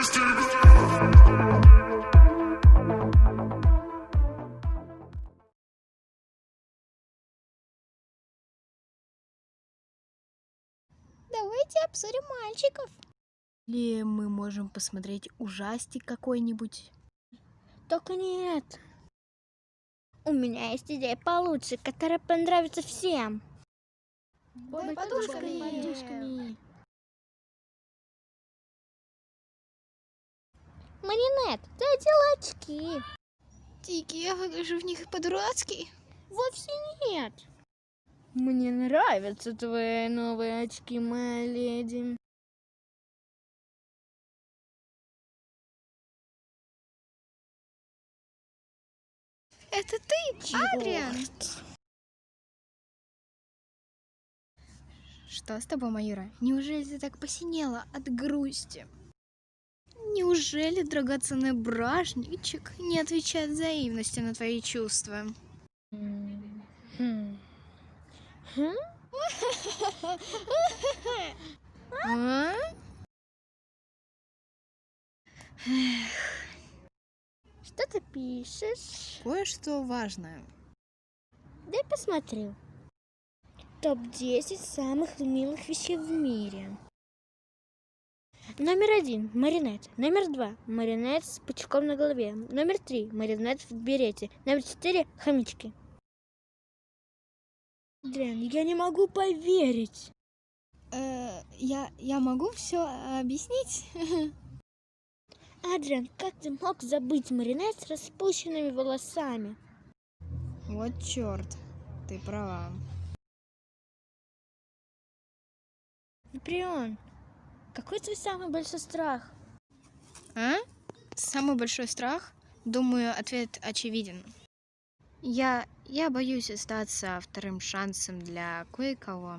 Давайте обсудим мальчиков. Или мы можем посмотреть ужастик какой-нибудь. Только нет. У меня есть идея получше, которая понравится всем. Под подушками. Маринет, ты одела очки. Тики, я выгляжу в них по-дурацки. Вовсе нет. Мне нравятся твои новые очки, моя леди. Это ты, Адриан? Что с тобой, Майора? Неужели ты так посинела от грусти? Неужели драгоценный бражничек не отвечает взаимностью на твои чувства? А? Что ты пишешь? Кое-что важное. Дай посмотрю. Топ-10 самых милых вещей в мире. Номер 1 – Маринет. Номер 2 – Маринет с пучком на голове. Номер 3 – Маринет в берете. Номер 4 – хомячки. Дрен, я не могу поверить. Я могу все объяснить? Адриан, как ты мог забыть Маринет с распущенными волосами? Вот черт, ты права. Наприон, какой твой самый большой страх? А? Самый большой страх? Думаю, ответ очевиден. Я боюсь остаться вторым шансом для кое-кого.